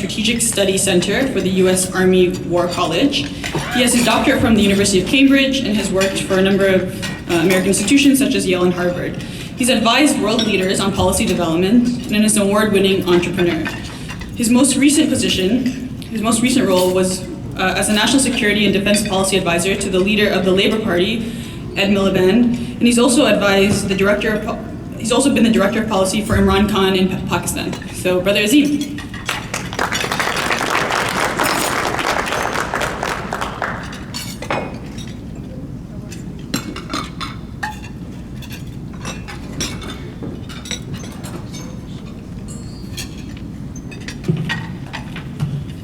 Strategic Study Center for the U.S. Army War College. He has his doctorate from the University of Cambridge and has worked for a number of American institutions such as Yale and Harvard. He's advised world leaders on policy development and is an award-winning entrepreneur. His most recent role was as a national security and defense policy advisor to the leader of the Labour Party, Ed Miliband, and he's also been the director of policy for Imran Khan in Pakistan. So, Brother Azim.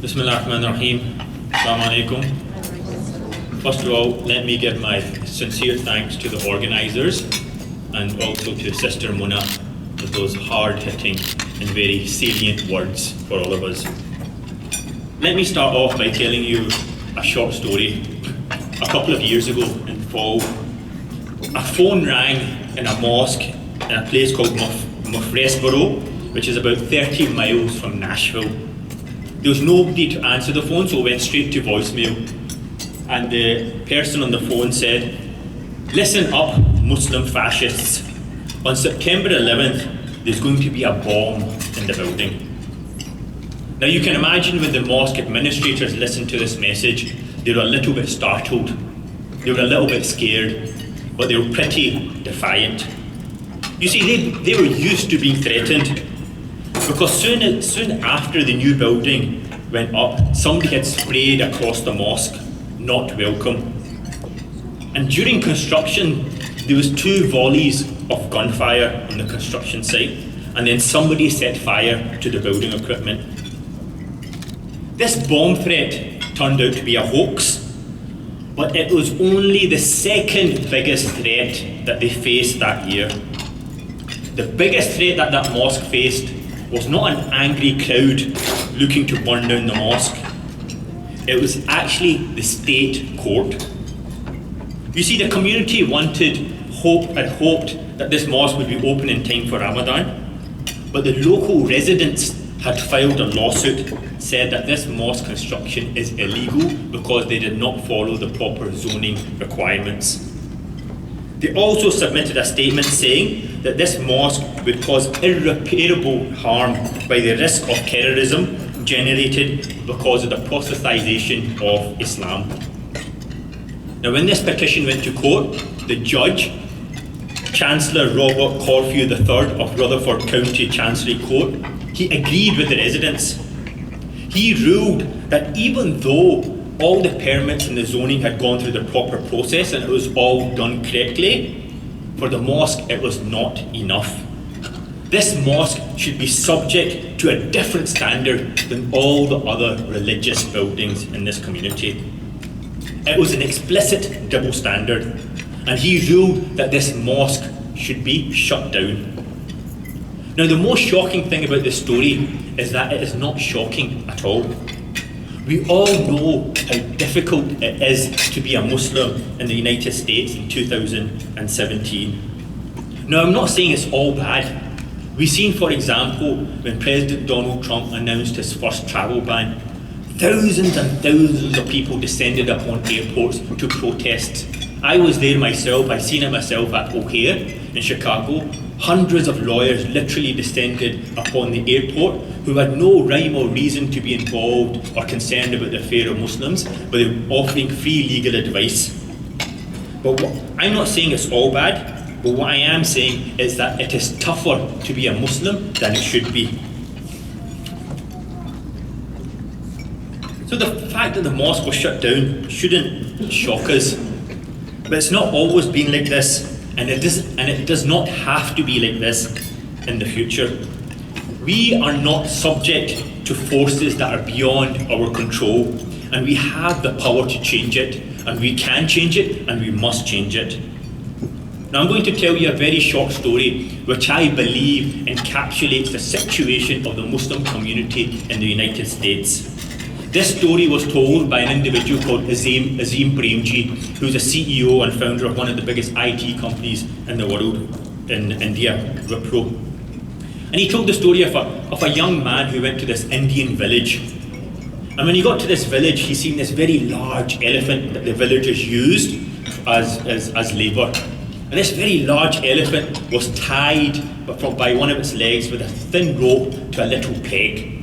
Bismillahirrahmanirrahim. Assalamu alaikum. First of all, let me give my sincere thanks to the organisers and also to Sister Mona for those hard-hitting and very salient words for all of us. Let me start off by telling you a short story. A couple of years ago in fall, a phone rang in a mosque in a place called Mufresborough, which is about 30 miles from Nashville. There was nobody to answer the phone, so it went straight to voicemail. And the person on the phone said, "Listen up, Muslim fascists. On September 11th, there's going to be a bomb in the building." Now you can imagine when the mosque administrators listened to this message, they were a little bit startled. They were a little bit scared, but they were pretty defiant. You see, they were used to being threatened, because soon after the new building went up, somebody had sprayed across the mosque, "Not welcome." And during construction, there was 2 volleys of gunfire on the construction site, and then somebody set fire to the building equipment. This bomb threat turned out to be a hoax, but it was only the second biggest threat that they faced that year. The biggest threat that mosque faced was not an angry crowd looking to burn down the mosque. It was actually the state court. You see, the community had hoped that this mosque would be open in time for Ramadan, but the local residents had filed a lawsuit, said that this mosque construction is illegal because they did not follow the proper zoning requirements. They also submitted a statement saying that this mosque would cause irreparable harm by the risk of terrorism generated because of the proselytization of Islam. Now, when this petition went to court, the judge, Chancellor Robert Corfu III of Rutherford County Chancery Court, he agreed with the residents. He ruled that even though all the permits and the zoning had gone through the proper process and it was all done correctly, for the mosque it was not enough. This mosque should be subject to a different standard than all the other religious buildings in this community. It was an explicit double standard, and he ruled that this mosque should be shut down. Now, the most shocking thing about this story is that it is not shocking at all. We all know how difficult it is to be a Muslim in the United States in 2017. Now, I'm not saying it's all bad. We've seen, for example, when President Donald Trump announced his first travel ban, thousands and thousands of people descended upon airports to protest. I was there myself, I've seen it myself at O'Hare in Chicago. Hundreds of lawyers literally descended upon the airport who had no rhyme or reason to be involved or concerned about the affair of Muslims, but they were offering free legal advice. But I'm not saying it's all bad, but what I am saying is that it is tougher to be a Muslim than it should be. So the fact that the mosque was shut down shouldn't shock us, but it's not always been like this. And it does not have to be like this in the future. We are not subject to forces that are beyond our control, and we have the power to change it, and we can change it, and we must change it. Now, I'm going to tell you a very short story which I believe encapsulates the situation of the Muslim community in the United States. This story was told by an individual called Azim Premji, who's a CEO and founder of one of the biggest IT companies in the world, in India, Wipro. And he told the story of a young man who went to this Indian village. And when he got to this village, he seen this very large elephant that the villagers used as labour. And this very large elephant was tied by one of its legs with a thin rope to a little peg.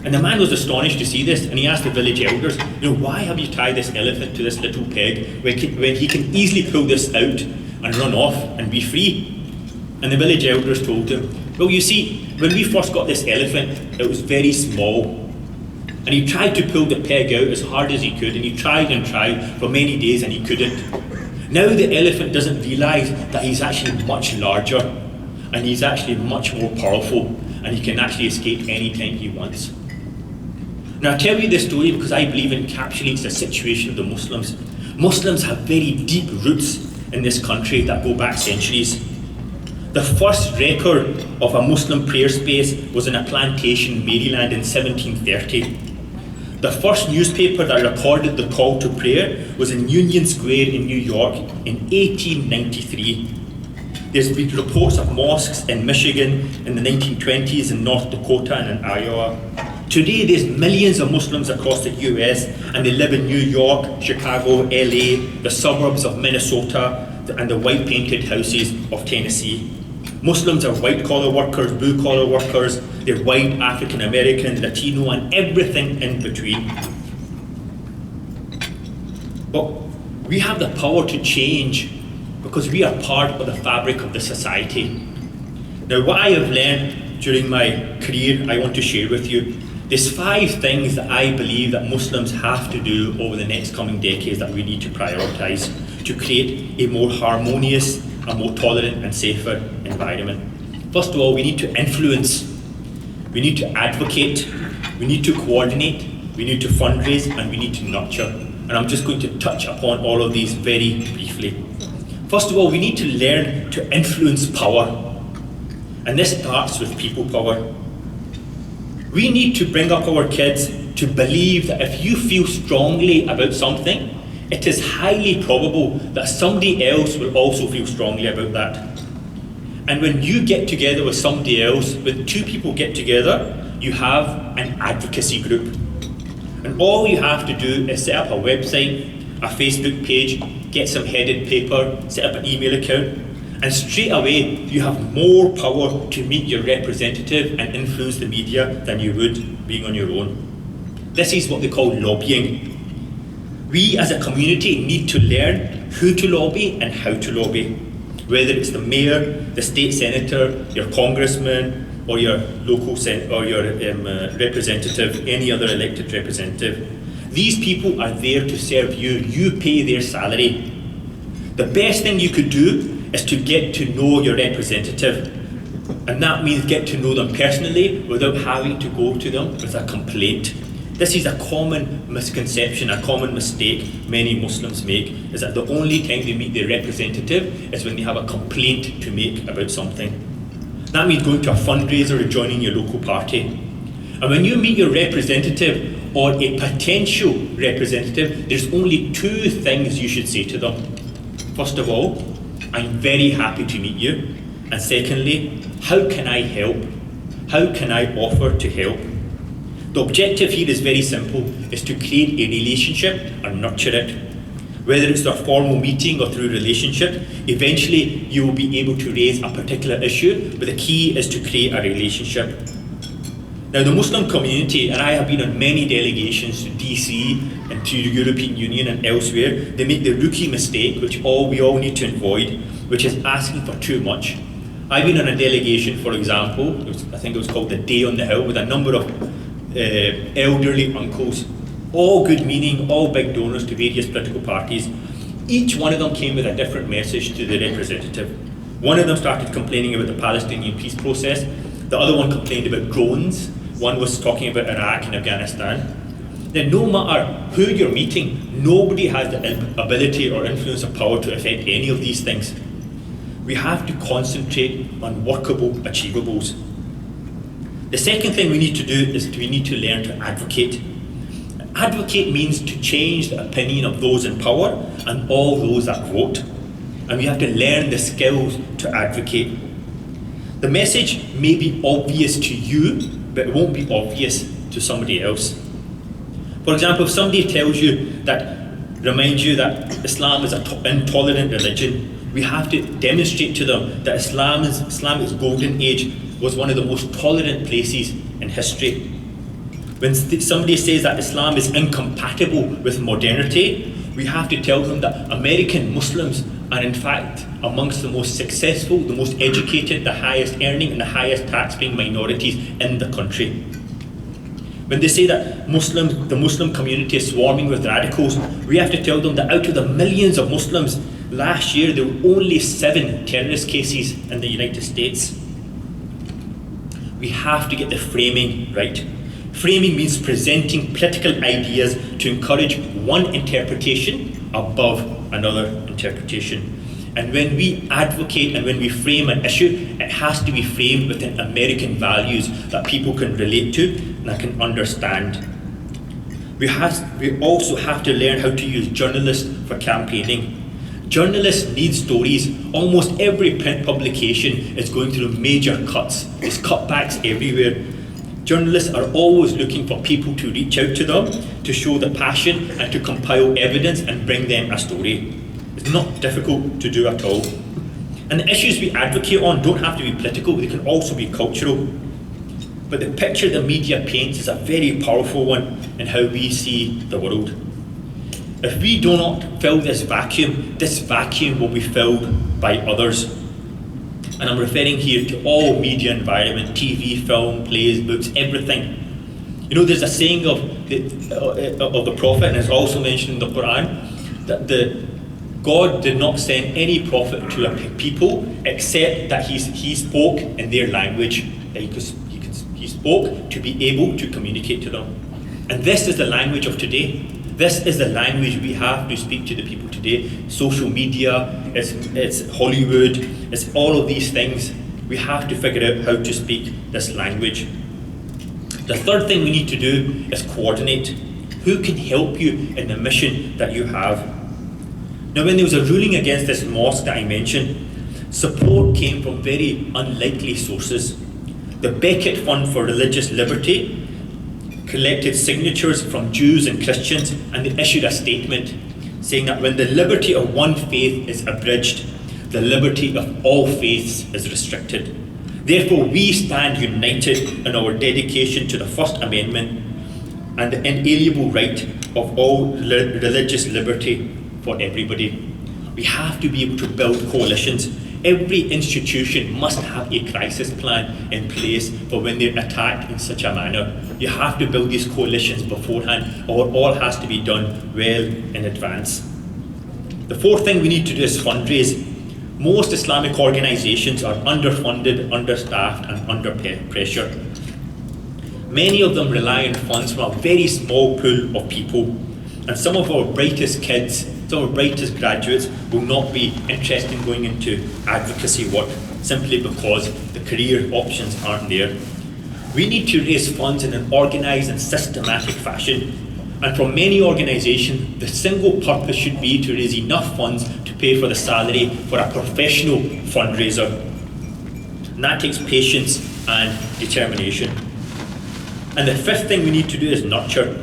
And the man was astonished to see this, and he asked the village elders, why have you tied this elephant to this little peg when he can easily pull this out and run off and be free? And the village elders told him, well, you see, when we first got this elephant, it was very small. And he tried to pull the peg out as hard as he could, and he tried and tried for many days, and he couldn't. Now the elephant doesn't realise that he's actually much larger, and he's actually much more powerful, and he can actually escape anytime he wants. Now I tell you this story because I believe it encapsulates the situation of the Muslims. Muslims have very deep roots in this country that go back centuries. The first record of a Muslim prayer space was in a plantation in Maryland in 1730. The first newspaper that recorded the call to prayer was in Union Square in New York in 1893. There's been reports of mosques in Michigan in the 1920s, in North Dakota and in Iowa. Today there's millions of Muslims across the US, and they live in New York, Chicago, LA, the suburbs of Minnesota, and the white painted houses of Tennessee. Muslims are white collar workers, blue collar workers, they're white, African American, Latino, and everything in between. But we have the power to change because we are part of the fabric of the society. Now, what I have learned during my career, I want to share with you. There's 5 things that I believe that Muslims have to do over the next coming decades that we need to prioritise to create a more harmonious, a more tolerant and safer environment. First of all, we need to influence, we need to advocate, we need to coordinate, we need to fundraise, and we need to nurture. And I'm just going to touch upon all of these very briefly. First of all, we need to learn to influence power. And this starts with people power. We need to bring up our kids to believe that if you feel strongly about something, it is highly probable that somebody else will also feel strongly about that. And when you get together with somebody else, when 2 people get together, you have an advocacy group. And all you have to do is set up a website, a Facebook page, get some headed paper, set up an email account, and straight away you have more power to meet your representative and influence the media than you would being on your own. This is what they call lobbying. We as a community need to learn who to lobby and how to lobby. Whether it's the mayor, the state senator, your congressman, or your local representative, any other elected representative. These people are there to serve you. You pay their salary. The best thing you could do is to get to know your representative. And that means get to know them personally without having to go to them with a complaint. This is a common misconception, a common mistake many Muslims make, is that the only time they meet their representative is when they have a complaint to make about something. That means going to a fundraiser or joining your local party. And when you meet your representative or a potential representative, there's only 2 things you should say to them. First of all, I'm very happy to meet you. And secondly, how can I help? How can I offer to help? The objective here is very simple, is to create a relationship and nurture it. Whether it's through a formal meeting or through a relationship, eventually you will be able to raise a particular issue, but the key is to create a relationship. Now the Muslim community, and I have been on many delegations to DC and to the European Union and elsewhere, they make the rookie mistake, which we all need to avoid, which is asking for too much. I've been on a delegation, for example, I think it was called the Day on the Hill, with a number of elderly uncles, all good meaning, all big donors to various political parties. Each one of them came with a different message to the representative. One of them started complaining about the Palestinian peace process, the other one complained about drones, one was talking about Iraq and Afghanistan. Then no matter who you're meeting, nobody has the ability or influence or power to affect any of these things. We have to concentrate on workable achievables. The second thing we need to do is we need to learn to advocate. Advocate means to change the opinion of those in power and all those that vote. And we have to learn the skills to advocate. The message may be obvious to you, but it won't be obvious to somebody else. For example, if somebody reminds you that Islam is an intolerant religion, we have to demonstrate to them that Islam's golden age was one of the most tolerant places in history. When somebody says that Islam is incompatible with modernity, we have to tell them that American Muslims are in fact amongst the most successful, the most educated, the highest earning and the highest tax-paying minorities in the country. When they say that the Muslim community is swarming with radicals, we have to tell them that out of the millions of Muslims, last year there were only 7 terrorist cases in the United States. We have to get the framing right. Framing means presenting political ideas to encourage one interpretation above another interpretation. And when we advocate and when we frame an issue, it has to be framed within American values that people can relate to and that can understand. We also have to learn how to use journalists for campaigning. Journalists need stories. Almost every print publication is going through major cuts. There's cutbacks everywhere. Journalists are always looking for people to reach out to them, to show the passion and to compile evidence and bring them a story. It's not difficult to do at all. And the issues we advocate on don't have to be political, they can also be cultural. But the picture the media paints is a very powerful one in how we see the world. If we do not fill this vacuum will be filled by others. And I'm referring here to all media environment, TV, film, plays, books, everything. You know, there's a saying of the Prophet, and it's also mentioned in the Quran, that God did not send any prophet to a people except that he spoke in their language. That he spoke to be able to communicate to them. And this is the language of today. This is the language we have to speak to the people today. Social media, it's Hollywood, it's all of these things. We have to figure out how to speak this language. The third thing we need to do is coordinate. Who can help you in the mission that you have? Now, when there was a ruling against this mosque that I mentioned, support came from very unlikely sources. The Beckett Fund for Religious Liberty collected signatures from Jews and Christians, and they issued a statement saying that when the liberty of one faith is abridged, the liberty of all faiths is restricted. Therefore, we stand united in our dedication to the First Amendment and the inalienable right of all religious liberty for everybody. We have to be able to build coalitions. Every institution must have a crisis plan in place for when they're attacked in such a manner. You have to build these coalitions beforehand, or all has to be done well in advance. The fourth thing we need to do is fundraise. Most Islamic organizations are underfunded, understaffed, and under pressure. Many of them rely on funds from a very small pool of people, and some of our brightest kids, some of our brightest graduates will not be interested in going into advocacy work simply because the career options aren't there. We need to raise funds in an organised and systematic fashion. And for many organisations, the single purpose should be to raise enough funds to pay for the salary for a professional fundraiser. And that takes patience and determination. And the fifth thing we need to do is nurture.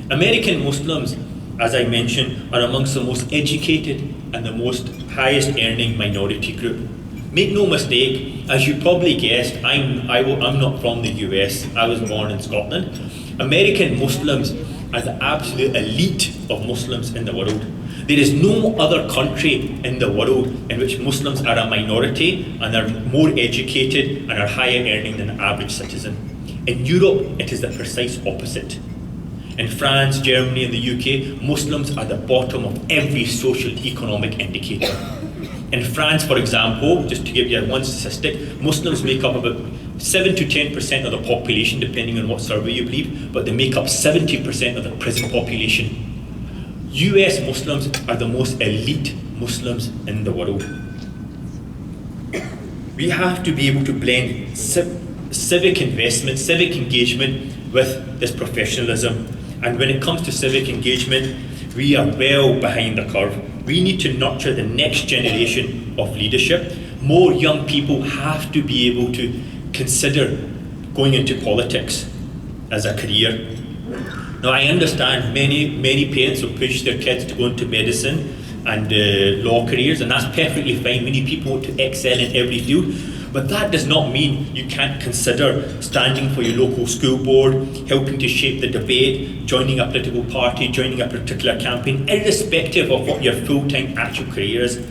American Muslims, as I mentioned, are amongst the most educated and the most highest earning minority group. Make no mistake, as you probably guessed, I'm not from the US. I was born in Scotland. American Muslims are the absolute elite of Muslims in the world. There is no other country in the world in which Muslims are a minority and are more educated and are higher earning than the average citizen. In Europe, it is the precise opposite. In France, Germany, and the UK, Muslims are the bottom of every social economic indicator. In France, for example, just to give you one statistic, Muslims make up about 7 to 10% of the population, depending on what survey you believe, but they make up 70% of the prison population. US Muslims are the most elite Muslims in the world. We have to be able to blend civic investment, civic engagement with this professionalism. And when it comes to civic engagement, we are well behind the curve. We need to nurture the next generation of leadership. more young people have to be able to consider going into politics as a career. Now, I understand many parents will push their kids to go into medicine and law careers, and that's perfectly fine. Many people want to excel in every field, but that does not mean you can't consider standing for your local school board, helping to shape the debate, joining a political party, joining a particular campaign, irrespective of what your full-time actual career is.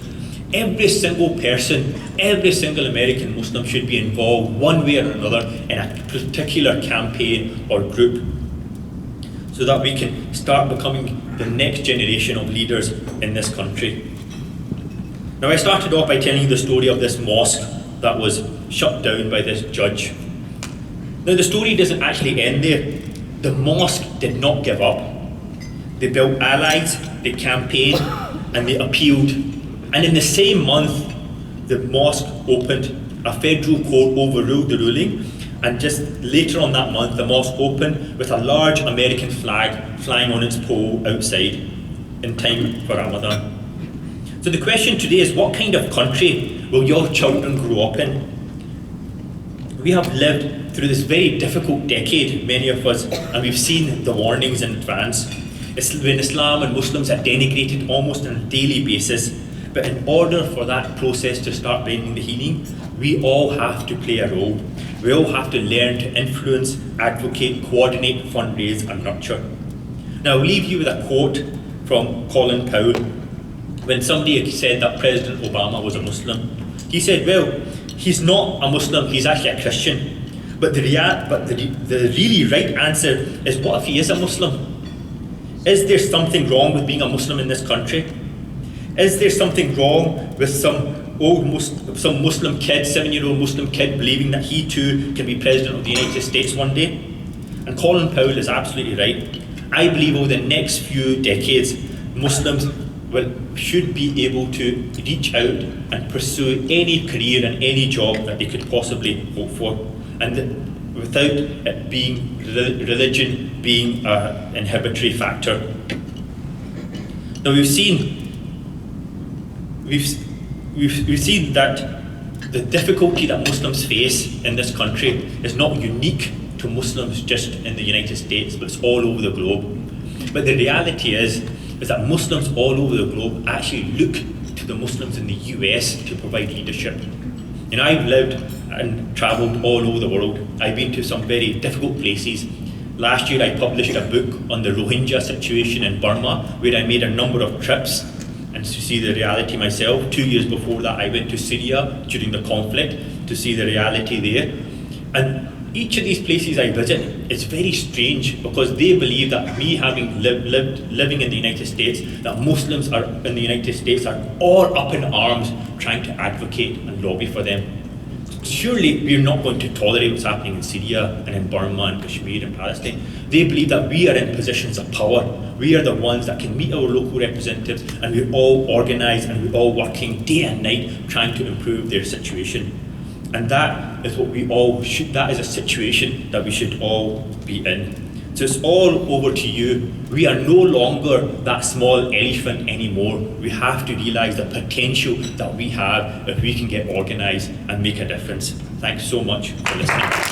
Every single person, every single American Muslim should be involved one way or another in a particular campaign or group, so that we can start becoming the next generation of leaders in this country. Now, I started off by telling you the story of this mosque that was shut down by this judge. Now, the story doesn't actually end there. The mosque did not give up. They built allies, they campaigned, and they appealed. And in the same month, the mosque opened. A federal court overruled the ruling, and just later on that month, the mosque opened with a large American flag flying on its pole outside in time for Ramadan. So the question today is, what kind of country will your children grow up in? We have lived through this very difficult decade, many of us, and we've seen the warnings in advance. When Islam and Muslims are denigrated almost on a daily basis, but in order for that process to start bringing the healing, we all have to play a role. We all have to learn to influence, advocate, coordinate, fundraise, and nurture. Now, I'll leave you with a quote from Colin Powell. When somebody said that President Obama was a Muslim, he said, well, he's not a Muslim, he's actually a Christian. But the really right answer is, what if he is a Muslim? Is there something wrong with being a Muslim in this country? Is there something wrong with some Muslim kid, 7-year-old Muslim kid, believing that he too can be president of the United States one day? And Colin Powell is absolutely right. I believe over the next few decades, Muslims should be able to reach out and pursue any career and any job that they could possibly hope for, and without it being religion being an inhibitory factor. Now, we've seen that the difficulty that Muslims face in this country is not unique to Muslims just in the United States, but it's all over the globe. But the reality is that Muslims all over the globe actually look to the Muslims in the US to provide leadership. You know, I've lived and travelled all over the world. I've been to some very difficult places. Last year I published a book on the Rohingya situation in Burma, where I made a number of trips and to see the reality myself. 2 years before that, I went to Syria during the conflict to see the reality there. And each of these places I visit, it's very strange, because they believe that me having living in the United States, that Muslims are in the United States are all up in arms trying to advocate and lobby for them. Surely we're not going to tolerate what's happening in Syria and in Burma and Kashmir and Palestine. They believe that we are in positions of power. We are the ones that can meet our local representatives, and we're all organised and we're all working day and night trying to improve their situation. And that is what we all should, that is a situation that we should all be in. So it's all over to you. We are no longer that small elephant anymore. We have to realise the potential that we have if we can get organised and make a difference. Thanks so much for listening.